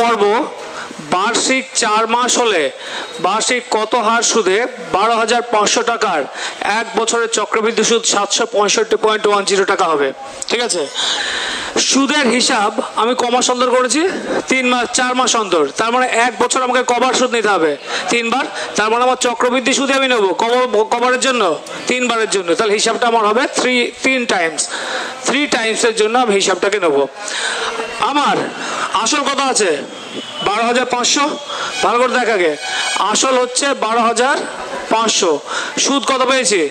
পর্ব বার্ষিক 4 মাস হলে বার্ষিক কত হার সুদে 12,500 টাকার 1 বছরের চক্রবৃদ্ধি সুদ 765.10 টাকা হবে। ঠিক আছে, সুদের হিসাব আমি কমাস অন্তর করেছি 4 মাস অন্তর, তার মানে 1 বছর আমাকে কবার সুদ নিতে হবে 3 বার, তার মানে আমার চক্রবৃদ্ধি সুদে আমি নেবো কবারের জন্য 3 বারের জন্য, তাহলে হিসাবটা আমার হবে 3 টাইমসের জন্য আমি হিসাবটাকে নেব। আমার আসল কত আছে 12,500, ভালো করে দেখ আগে, আসল হচ্ছে 12,500, সুদ কত পেয়েছি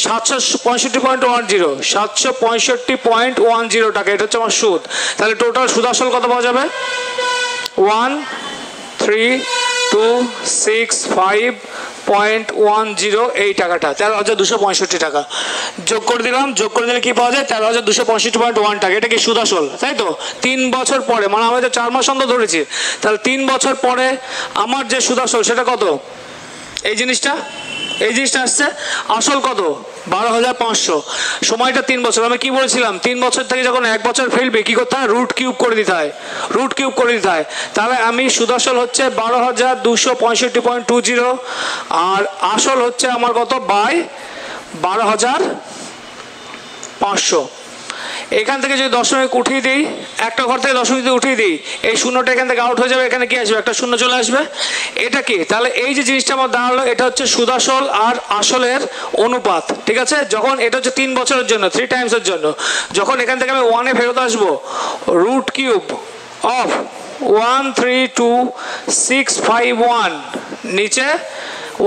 765.10, 765.10 টাকা, এটা হচ্ছে আমার সুদ। তাহলে টোটাল সুদ আসল কত পাওয়া যাবে 13,265.10 এই টাকাটা, 13,265 টাকা যোগ করে দিলাম, যোগ করে দিলে কি পাওয়া যায় 13,265.1 টাকা। এটা কি সুদ আসল, তাই তো? 3 বছর পরে, মানে আমরা তো 4 মাস অন্তর ধরেছি, তাহলে 3 বছর পরে আমার যে সুদ আসল সেটা কত, এই জিনিসটা আসছে। আসল কত 12,500, সময়টা 3 বছর। আমি কি বলেছিলাম 3 বছর থেকে যখন 1 বছর ফেলবে কি করতে হয়, রুট কিউব করে দিতে হয়, তাহলে আমি সুদ আসল হচ্ছে 12,265.20 আর আসল হচ্ছে আমার কত বাই 12,500। এখান থেকে যদি দশমিক উঠিয়ে দিই, একটা ঘর থেকে দশমিক উঠিয়ে দিই, এই শূন্যটা এখান থেকে আউট হয়ে যাবে, এখানে কি আসবে একটা শূন্য চলে আসবে, এটা কি, তাহলে এই যে জিনিসটা আমার দাঁড়ালো এটা হচ্ছে সুদ আসল আর আসলের অনুপাত। ঠিক আছে, যখন এটা হচ্ছে 3 বছরের জন্য 3 টাইমসের জন্য, যখন এখান থেকে আমি 1-এ ফেরত আসবো, রুট কিউব অফ 132,651 নিচে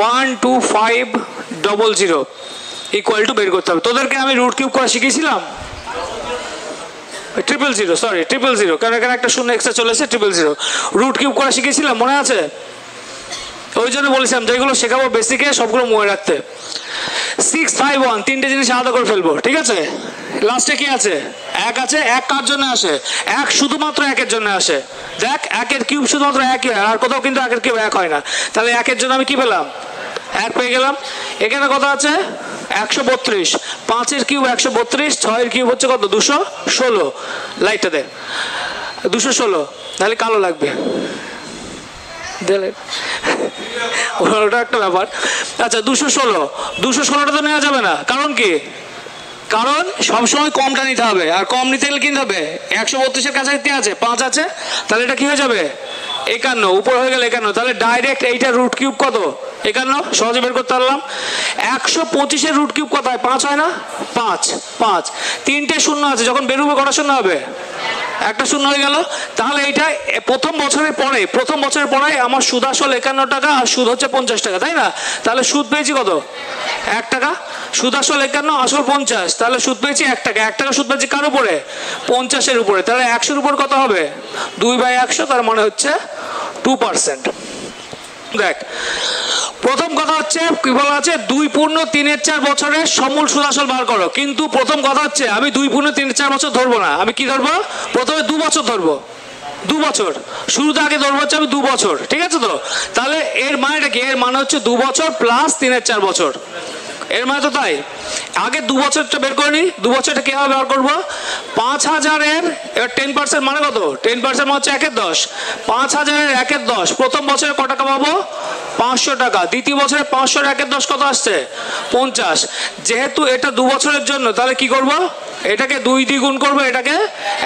12500 ইকুয়াল টু বের করতে হবে। তোদেরকে আমি রুট কিউব করা শিখিয়েছিলাম 000, সরি 000, কারণ এখানে একটা শূন্য এক্সট্রা চলে এসেছে 000, রুট কিউব করা শিখিয়েছিলাম মনে আছে? ওই জন্য বলেছিলাম যেগুলো শেখাবো বেসিকে সবগুলো মনে রাখতে। 651 তিনটে জিনিস আলাদা করে ফেলবো। ঠিক আছে, লাস্টে কি আছে 1 আছে, 1 কার জন্য আসে 1 শুধুমাত্র 1-এর জন্য আসে। দেখ 1-এর কিউব শুধুমাত্র 1-ই হয়, আর কোথাও কিন্তু 1-এর কিউব 1 হয় না, তাহলে 1-এর জন্য আমি কি পেলাম 1 পেয়ে গেলাম। এখানে কত আছে 132, 5-এর কিউব 132, 6-এর কিউব হচ্ছে কত 216, লাইটটা দে 216, তাহলে কালো লাগবে ওটা একটা ব্যাপার। আচ্ছা 216টা তো নেওয়া যাবে না, কারণ কি, কারণ সবসময় কমটা নিতে হবে, আর কম নিতে গেলে কিনতে হবে 132-এর কাছাকাছি আছে 5 আছে, তাহলে এটা কি হয়ে যাবে 51, উপর হয়ে গেলে 51, তাহলে ডাইরেক্ট এইটা রুট কিউব কত 51, সহজে বের করতে পারলাম। 125-এর রুট কিউব কত হয় 5 হয় না, 5 তিনটে শূন্য আছে, যখন বেরোবে কটা শূন্য হবে, একটা শূন্য হয়ে গেল। তাহলে এইটা প্রথম বছরের পরে আমার সুদ আসল 51 টাকা আর সুদ হচ্ছে 50 টাকা, তাই না? তাহলে সুদ পেয়েছি কত 1 টাকা, সুদ আসল 51 আসল 50, তাহলে সুদ পেয়েছি 1 টাকা। 1 টাকা সুদ পেয়েছি কার উপরে 50-এর উপরে, তাহলে 100-এর উপর কত হবে 2/100, তার মানে হচ্ছে 2%। দেখ প্রথম কথা হচ্ছে কি বলা আছে 2.3-4 বছরের সমূল সুদ আসল বার করো, কিন্তু প্রথম কথা হচ্ছে আমি 2.3-4 বছর ধরবো না, আমি কি ধরবো প্রথমে 2 বছর ধরবো, 2 বছর শুরুতে আগে ধরবো হচ্ছে আমি 2 বছর। ঠিক আছে তো, তাহলে এর মানেটা কি, এর মানে হচ্ছে 2 বছর প্লাস 3-4 বছর, এর মানে তো তাই। আগে 2 বছরটা বের করে নি, 2 বছরটা কিভাবে বার করবো 5,000-এর এবার 10% মানে কত, 10% মানে হচ্ছে 1/10, 5,000-এর 1/10, প্রথম বছরে কত টাকা পাবো 500 টাকা, দ্বিতীয় বছরে 500-এর 1/10 কত আসছে 50। যেহেতু এটা 2 বছরের জন্য, তাহলে কি করব এটাকে 2 দিয়ে গুণ করবো, এটাকে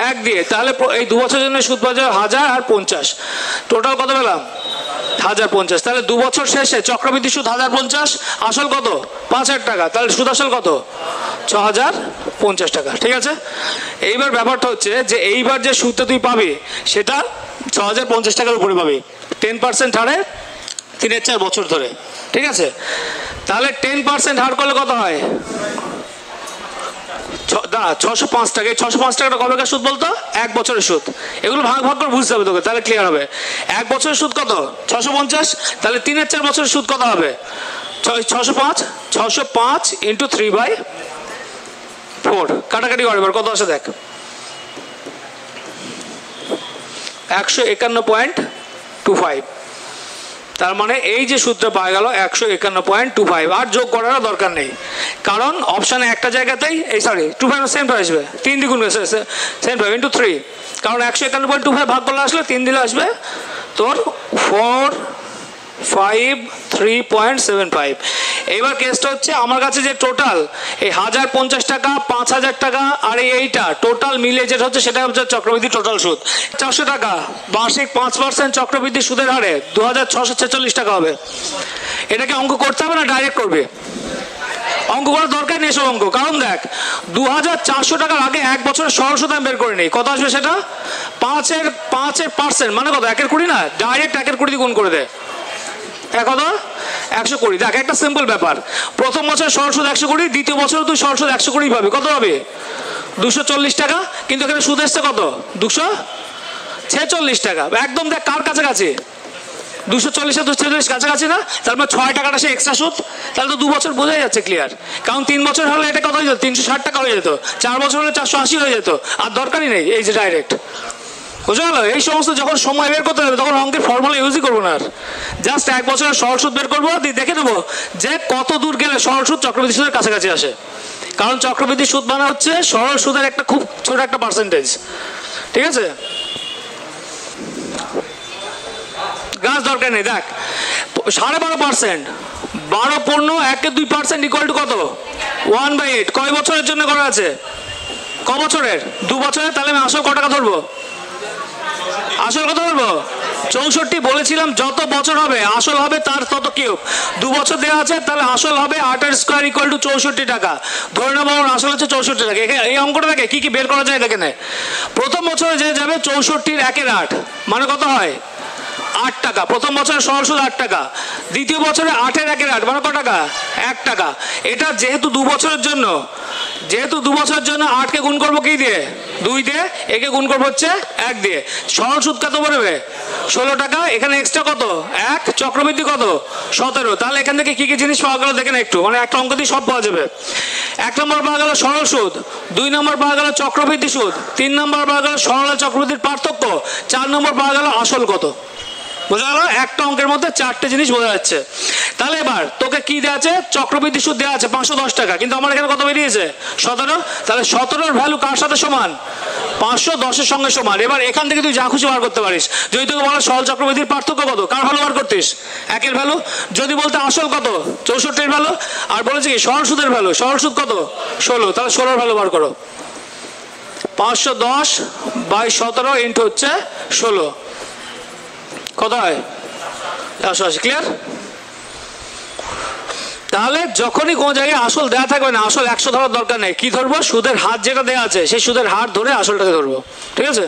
1 দিয়ে, তাহলে এই 2 বছরের জন্য সুদ পাওয়া যাবে 1000 আর 50, টোটাল কত পেলাম 1050। তাহলে 2 বছর শেষে চক্রবৃদ্ধি সুদ 1050, আসল কত 5,000 টাকা, তাহলে সুদ আসল কত 6,050 টাকা। ঠিক আছে, এইবার ব্যাপারটা হচ্ছে যে এইবার যে সুদটা তুই পাবি সেটা 6,050 টাকার উপরে পাবি 10% হারে 3-4 বছর ধরে। ঠিক আছে, তাহলে 10% হার করলে কত হয় 605 টাকা। 605 টাকাটা কবেকার সুদ বলতো 1 বছরের সুদ, এগুলো ভাগ করে বুঝতে হবে তোকে, তাহলে ক্লিয়ার হবে। 1 বছরের সুদ কত 650, তাহলে 3-4 বছরের সুদ কত হবে 605 ইন্টু 3/4, কাটাকাটি করে এবার কত আসে দেখ 151.25, তার মানে এই যে সূত্র পাওয়া গেল 151.25, আর যোগ করার দরকার নেই, কারণ অপশানে একটা জায়গাতেই এই 25 সেম আসবে, 3 দ্বিগুণ সেম 5 ইন্টু 3, কারণ 151.25 ভাগ করলে আসলে 3 দিলে আসবে তোর 453.75। এইবার কেসটা হচ্ছে আমার কাছে যে টোটাল এই 1050 টাকা, 5000 টাকা আর এইটা টোটাল মিলে যেটা হচ্ছে সেটা হচ্ছে চক্রবৃদ্ধি টোটাল সুদ 400 টাকা, বার্ষিক 5% চক্রবৃদ্ধি সুদের হারে 2646 টাকা হবে। এটাকে অঙ্ক করতে হবে না ডাইরেক্ট করবে? অঙ্ক করার দরকার নেই এসব অঙ্ক, কারণ দেখ 2400 টাকার আগে এক বছরের সরল সুদ আমি বের করে নিই, কত আসবে সেটা 5% মানে কত 1/20 না, ডাইরেক্ট 1/20 দিয়ে গুণ করে দেয় কত 120। দেখ একটা সিম্পল ব্যাপার, প্রথম বছর সরল সুদ 120, দ্বিতীয় বছর তুই সরল সুদ 120 পাবি, কত পাবি 240 টাকা, কিন্তু এখানে সুদ এসছে কত 246 টাকা, একদম দেখ কার কাছাকাছি 240 আর 246 কাছাকাছি না, তারপর 6 টাকাটা সে এক্সট্রা সুদ, তাহলে তো 2 বছর বোঝাই যাচ্ছে ক্লিয়ার, কারণ 3 বছর হলে এটা কত হয়ে যেত 360 টাকা হয়ে যেত, 4 বছর হলে 480 হয়ে যেত, আর দরকারই নেই এই যে ডাইরেক্ট, বুঝা গেল? এই সমস্ত যখন সময় বের করতে হবে তখন অঙ্কের ফর্মুলা ইউজই করবো না, আর জাস্ট এক বছরের সরল সুদ বের করবো, দিয়ে দেখে নেবো যে কত দূর গেলে সরল সুদ চক্রবৃদ্ধি সুদের কাছাকাছি আসে, কারণ চক্রবৃদ্ধি সুদ মানে হচ্ছে সরল সুদের একটা খুব ছোট একটা পার্সেন্টেজ, ঠিক আছে? গাছ দরকার নেই, দেখ 12.5%, 12.1-2% ইকুয়াল টু কত 1/8, কয় বছরের জন্য করা আছে, ক বছরের 2 বছরের, তাহলে আমি আসল ক টাকা ধরবো, আসল কত ধরবো 64, বলেছিলাম যত বছর হবে আসল হবে তার তত কিউব, 2 বছর দেওয়া আছে তাহলে আসল হবে 8² ইকুয়াল টু 64 টাকা, ধরে নেবো আসল হচ্ছে 64 টাকা। এই অঙ্কটা দেখে কি কি বের করা যায় দেখে নে, প্রথম বছরে যে যাবে 64 1/8 মানে কত হয় 8 টাকা, প্রথম বছরে সরল সুদ 8 টাকা, দ্বিতীয় বছরে 8/1/8 মানে কত টাকা 1 টাকা, এটা যেহেতু 2 বছরের জন্য, 8কে গুণ করবো কি দিয়ে 2 দিয়ে, একে গুণ করবো হচ্ছে 1 দিয়ে, সরল সুদ কত পড়বে 16 টাকা, এখানে এক্সট্রা কত 1, চক্রবৃদ্ধি কত 17, তাহলে এখান থেকে কি কি জিনিস পাওয়া গেল দেখেন একটু, মানে একটা অঙ্ক দিয়ে সব পাওয়া যাবে। 1 নম্বর পাওয়া গেল সরল সুদ, 2 নম্বর পাওয়া গেল চক্রবৃদ্ধি সুদ, 3 নম্বর পাওয়া গেল সরল আর চক্রবৃদ্ধির পার্থক্য, 4 নম্বর পাওয়া গেল আসল কত, বোঝা গেল? একটা অঙ্কের মধ্যে 4টে জিনিস বোঝা যাচ্ছে। তাহলে এবার তোকে কি দেওয়া আছে, চক্রবৃদ্ধি সুদ দেওয়া আছে 510 টাকা, কিন্তু আমার এখানে কত বেরিয়েছে 17, তাহলে 17-র ভ্যালু কার সাথে সমান 510-এর সঙ্গে সমান। এবার এখান থেকে তুই যা খুশি বার করতে পারিস, যদি তোকে বলো সরল চক্রবৃদ্ধির পার্থক্য কত, কার ভ্যালু বার করতিস 1-এর ভ্যালু, যদি বলতে আসল কত 64-এর ভ্যালু, আর বলেছে কি সরল সুদের ভ্যালু, সরল সুদ কত 16, তাহলে 16-র ভ্যালু বার করো, 510/17 ইন্টু হচ্ছে 16 কত হয় 180, ক্লিয়ার? তাহলে যখনই কোনো জায়গায় আসল দেওয়া থাকবে না, আসল 100 ধরার দরকার নেই, কি ধরবো সুদের হার যেটা দেওয়া আছে সেই সুদের হার ধরে আসলটাকে ধরবো, ঠিক আছে?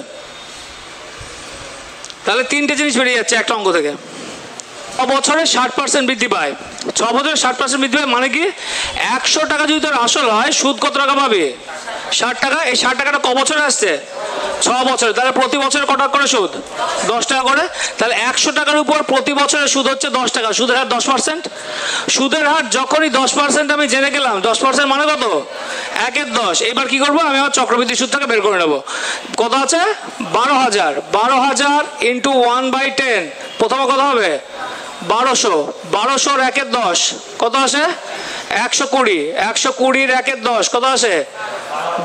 তাহলে 3টে জিনিস বেরিয়ে যাচ্ছে একটা অঙ্ক থেকে, বছরে 60% বৃদ্ধি পায়, 6 বছরে 60% বৃদ্ধি পায় মানে কি 100 টাকা যদি তোর আসল হয় সুদ কত টাকা পাবে 60 টাকা, এই 60 টাকাটা ক বছরে আসছে 6 বছরে, তাহলে প্রতি বছরে কত টাকা করে সুদ 10 টাকা করে, তাহলে 100 টাকার উপর প্রতি বছরের সুদ হচ্ছে 10 টাকা, সুদের হার 10%, সুদের হার যখনই 10% আমি জেনে গেলাম, 10% মানে কত 1/10, এবার কি করবো আমি আমার চক্রবৃদ্ধি সুদটাকে বের করে নেবো, কত আছে 12,000 ইন্টু 1/10, প্রথমে কত হবে 1200, 1200-র 1/10 কত আসে 120, 120-র 1/10 কত আসে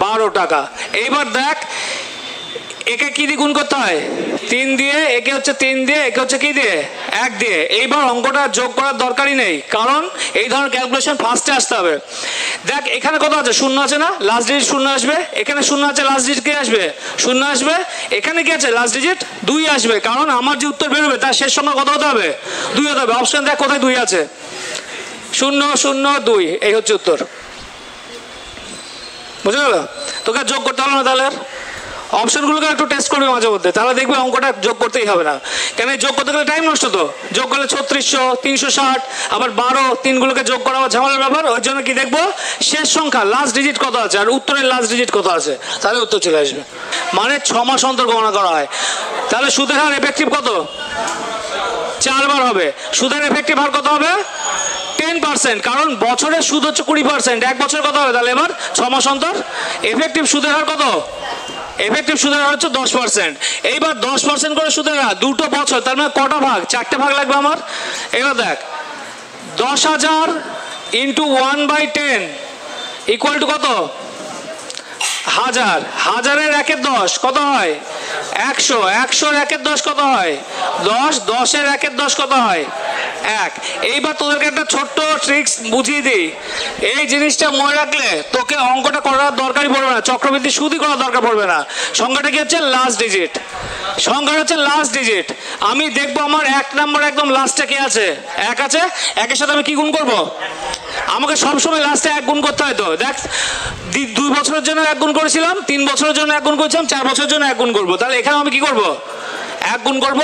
12 টাকা। এইবার দেখ একে কি দিয়ে গুণ করতে হয় 3 দিয়ে, একে হচ্ছে 3 দিয়ে, একে হচ্ছে কি দিয়ে 1 দিয়ে। এইবার অঙ্কটা যোগ করার দরকারই নেই, কারণ এই ধরনের ক্যালকুলেশন ফার্স্টে আসতে হবে। দেখ এখানে কত আছে 0 আছে না, লাস্ট ডিজিট 0 আসবে, এখানে 0 আছে লাস্ট ডিজিট কি আসবে 0 আসবে, এখানে কি আছে লাস্ট ডিজিট 2 আসবে, কারণ আমার যে উত্তর বেরোবে তার শেষ সংখ্যা কত হতে হবে 2 হতে হবে। অপশন দেখ কোথায় 2 আছে, 0 0 2, এই হচ্ছে উত্তর, বুঝে গেল? তোকে যোগ করতে হলো না, তাহলে অপশনগুলোকে একটু টেস্ট করবে মাঝে মধ্যে, তাহলে দেখবে অঙ্কটা যোগ করতেই হবে না, কেন যোগ করতে গেলে টাইম নষ্ট, তো যোগ করলে 3600 360 আবার 12 3গুলোকে যোগ করা ঝামেলার ব্যাপার, ওই জন্য কি দেখবো শেষ সংখ্যা লাস্ট ডিজিট কত আছে আর উত্তরের লাস্ট ডিজিট কত আছে, তাহলে উত্তর চলে আসবে। মানে 6 মাস অন্তর গণনা করা হয়, তাহলে সুদের হার এফেক্টিভ কত 4 বার হবে, সুদের এফেক্টিভ হার কত হবে 10%, কারণ বছরের সুদ হচ্ছে 20%, এক বছর কত হবে, তাহলে এবার 6 মাস অন্তর এফেক্টিভ সুদের হার কত এফেক্টিভ সুদের হার হচ্ছে 10%। এইবার 10% করে সুদের হার 2 বছর, তার মানে কটা ভাগ? 4টে ভাগ লাগবে আমার। এবার দেখ 10,000 ইন্টু 1/10 ইকুয়াল টু কত? 1000। 1000-এর 1-এর 10 কত হয়? 100। 100-এর 1-এর 10 কত হয়? 10। 10-এর 1-এর 10 কত হয়? 1। এইবার তোদেরকে একটা ছোট্ট ট্রিক্স বুঝিয়ে দিই। এই জিনিসটা মনে রাখলে তোকে অঙ্কটা করার দরকারই পড়বে না, চক্রবৃদ্ধি সুদই করার দরকার পড়বে না। সংখ্যাটা কি হচ্ছে? Last digit. সংখ্যাটা হচ্ছে লাস্ট ডিজিট। আমি দেখবো আমার 1 নাম্বার একদম লাস্টে কে আছে? 1 আছে। 1-এর সাথে আমি কি গুণ করব? আমাকে সবসময় লাস্টে 1 গুণ করতে হয়। তো দেখ 2 বছরের জন্য 1 গুণ করেছিলাম, 3 বছরের জন্য 1 গুণ করেছিলাম, 4 বছরের জন্য 1 গুণ করবো। তাহলে এখানে আমি কি করব? 1 গুণ করব।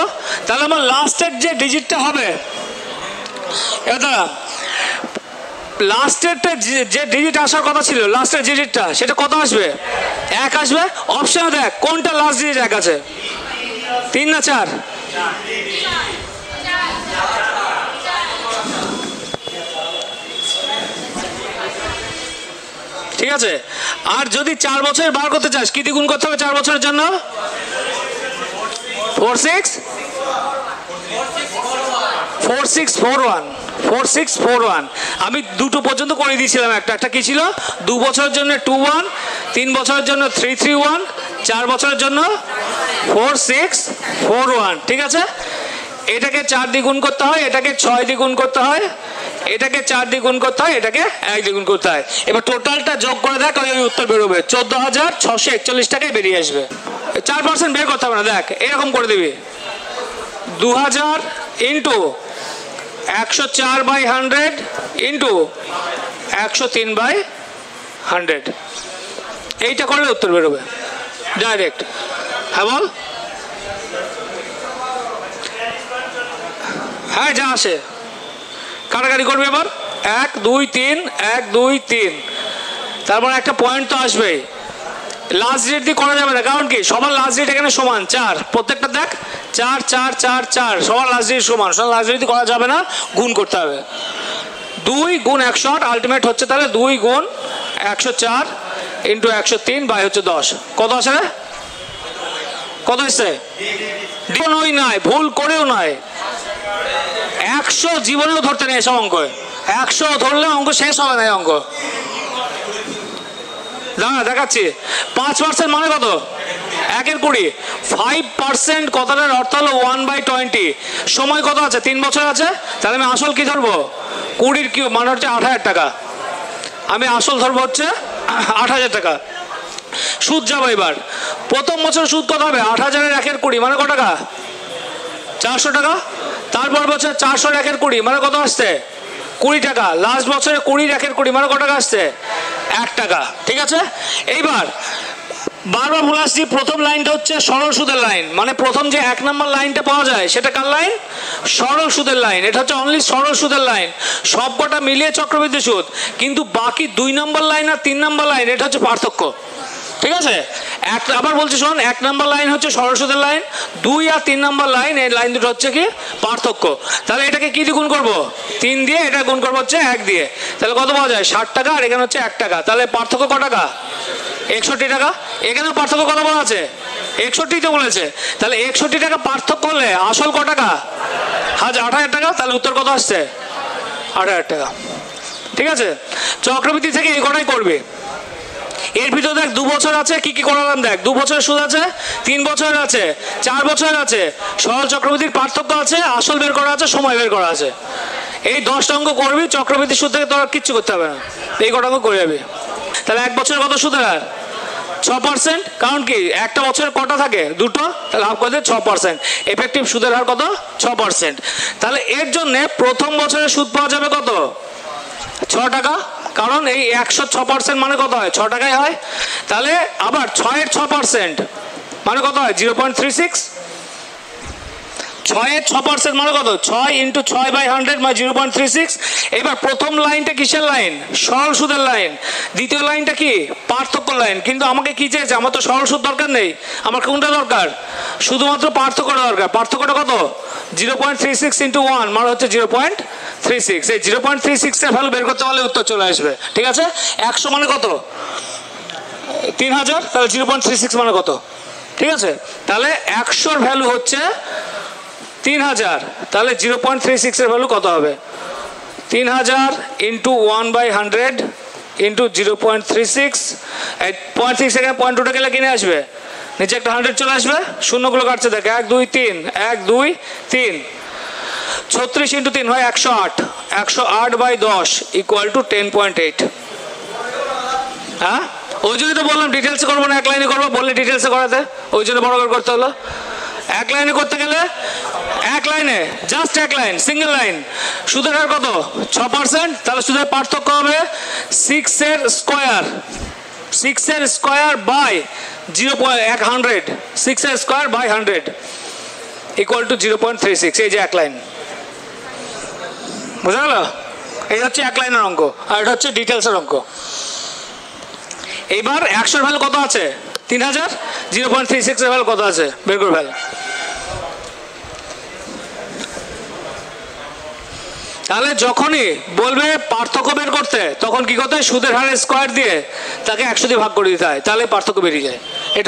তাহলে আমার লাস্টের যে ডিজিটটা হবে, এটা লাস্টের যে ডিজিট আসার কথা ছিল, লাস্টের ডিজিটটা সেটা কত আসবে? 1 আসবে। অপশনে দেখ কোনটা লাস্ট ডিজিট 1 আছে? 3 না 4? ঠিক আছে। আর যদি 4 বছর বার করতে চাস কি দিয়ে গুণ করতে হবে? 4 বছরের জন্য 4641। আমি 2 পর্যন্ত করে দিয়েছিলাম। একটা কি ছিল? 2 বছরের জন্য 21, 3 বছরের জন্য 331, 4 বছরের জন্য 4641। ঠিক আছে। এটাকে 4 দিয়ে গুণ করতে হয়, এটাকে 6 দিয়ে গুণ করতে হয়, এটাকে 4 দিয়ে গুণ করতে হয়, এটাকে 1 দিয়ে গুণ করতে হয়। এবার টোটালটা যোগ করে দেখ, ওই উত্তর বেরোবে 14,641 টাকায় বেরিয়ে আসবে। 4% বের করতে হবে না। দেখ এরকম করে দিবি 2000 ইন্টু 104/100 ইন্টু 103/100, এইটা করলে উত্তর বেরোবে ডাইরেক্ট। হ্যাঁ বল। হ্যাঁ যা আসে কাটাকাটি করবে। এবার 1 2 3 1 2 3, তারপর একটা পয়েন্ট তো আসবেই। লাস্ট ডিজিট দিয়ে করা যাবে না, কারণ কি সবার লাস্ট ডিজিট এখানে সমান 4। প্রত্যেকটা দেখ 4 4 4 4, সবার লাস্ট ডিজিট সমান। সবার লাস্ট ডিজিট করা যাবে না, গুণ করতে হবে। 2 গুণ 108 আলটিমেট হচ্ছে তাহলে 2 গুণ 104 ইন্টু 103 বাই হচ্ছে 10। কত আসে? কত এসছে? ওই নয়, ভুল করেও নয়। 100 জীবনেও ধরতে নেই এসব অঙ্ক। 100 ধরলে অঙ্ক শেষ হবে না। এই অঙ্ক দাঁড়া দেখাচ্ছি। 5% মানে কত? 1-এর 20। 5% কথাটার অর্থ হলো 1/20। সময় কত আছে? 3 বছর আছে। তাহলে আমি আসল কি ধরবো? 20-র কিউব মানে হচ্ছে 8,000 টাকা। আমি আসল ধরবো হচ্ছে 8,000 টাকা। সুদ যাবো এবার। প্রথম বছর সুদ কত হবে? 8,000-এর 1-এর 20 মানে কত টাকা? 400 টাকা। তারপর বছর 400-এর 1-এর 20 মানে কত আসছে? 20 টাকা। লাস্ট বছরে 20-এর 1-এর 20 মানে কত টাকা আসছে? 1 টাকা। ঠিক আছে। এইবার বারবার বলে আসছি, প্রথম লাইনটা হচ্ছে সরল সুদের লাইন, মানে প্রথম যে 1 নম্বর লাইনটা পাওয়া যায় সেটা কার লাইন? সরল সুদের লাইন। এটা হচ্ছে অনলি সরল সুদের লাইন, সবকটা মিলিয়ে চক্রবৃদ্ধি সুদ। কিন্তু বাকি 2 নম্বর লাইন আর 3 নম্বর লাইন এটা হচ্ছে পার্থক্য। ঠিক আছে। আবার বলছি শোন, 1 নম্বর লাইন হচ্ছে সরল সুদের লাইন, 2 আর 3 নম্বর লাইন, এই লাইন দুটো হচ্ছে কি পার্থক্য। তাহলে এটাকে কি দিয়ে গুণ করবো? 3 দিয়ে। এটা গুণ করবো হচ্ছে 1 দিয়ে। তাহলে কত পাওয়া যায়? 60 টাকা। আর এখানে হচ্ছে 1 টাকা। তাহলে পার্থক্য কত টাকা? 61 টাকা। এখানেও পার্থক্য কত বলা আছে? 61তে বলেছে। তাহলে 61 টাকা পার্থক্য হলে আসল কত টাকা? 8,000 টাকা। তাহলে উত্তর কত আসছে? 8,000 টাকা। ঠিক আছে। চক্রবৃদ্ধি থেকে এই কটাই করবে। এর ভিতরে দেখ 2 বছর আছে, কি কি করালাম দেখ। 2 বছরের সুদ আছে, 3 বছরের আছে, 4 বছরের আছে, সরল চক্রবৃদ্ধির পার্থক্য আছে, আসল বের করা আছে, সময় বের করা আছে। এই 10টা অঙ্ক করবি, চক্রবৃদ্ধি সুদ থেকে তোর কিচ্ছু করতে হবে না, এই কটা অঙ্ক করে যাবি। তাহলে 1 বছরের কত সুদের হার? 6%। কারণ কি একটা বছরের কটা থাকে? 2টো। তাহলে হাফ করে 6%। এফেক্টিভ সুদের হার কত? 6%। তাহলে এর জন্য প্রথম বছরের সুদ পাওয়া যাবে কত? 6 টাকা। কারণ এই 106% মানে কত হয়? 6 টাকায় হয়। তাহলে আবার 6-এর 6% মানে কত হয়? 0.36। 6-এর 6% মানে কত? 6 ইন্টু 6/100 মানে 0.36। এবার প্রথম লাইনটা কিসের লাইন? সরল সুদের লাইন। দ্বিতীয় লাইনটা কি? পার্থক্য লাইন। কিন্তু আমাকে কি চেয়েছে? আমার তো সরল সুদ দরকার নেই, আমার কোনটা দরকার? শুধুমাত্র পার্থক্যটা দরকার। পার্থক্যটা কত? 0.36 ইন্টু 1 মানে হচ্ছে 0.36। এই 0.36 এর ভ্যালু বের করতে পারলে উত্তর চলে আসবে। ঠিক আছে। 100 মানে কত? 3000, তাহলে 0.36 মানে কত? ঠিক আছে, তাহলে 100-র ভ্যালু হচ্ছে 3000, তাহলে 0.36 এর ভ্যালু কত হবে? 3000 ইন্টু 1/100 ইন্টু 0.36, এই 0.6 থেকে 0.2টা গেলে কিনে আসবে, নিচে একটা 100 চলে আসবে, শূন্যগুলো কাটছে দেখে 1 2 3 1 2 3, 36 ইন্টু 3 হয় 108, 108/10 ইকুয়াল টু 10.8। হ্যাঁ, ওই জন্য তো বললাম ডিটেলসে করবো না, এক লাইনে করবো, বললে ডিটেলসে করাতে, ওই জন্য বড় করে করতে হলো। এক লাইনে করতে গেলে এক লাইনে জাস্ট এক লাইন, সিঙ্গেল লাইন। সুদের হার কত? 6%, তাহলে সুদের পার্থক্য হবে 6 এর স্কোয়ার বাই 0.100, 6 এর স্কোয়ার বাই 100 ইকুয়াল টু 0.36। এই যে এক লাইন, বুঝা গেল? এই হচ্ছে এক লাইনের অঙ্ক, আর এটা হচ্ছে ডিটেলসের অঙ্ক। এইবার 100-র ভ্যালু কত আছে? 3000, 0.36 এর ভ্যালু কত আছে বের করে ফেল। তাহলে যখনই বলবে পার্থক্য বের করতে, তখন কি করতে হয়? সুদের হারের স্কোয়ার দিয়ে তাকে 100 দিয়ে ভাগ করে দিতে হয়, তাহলে পার্থক্য বেরিয়ে যায়।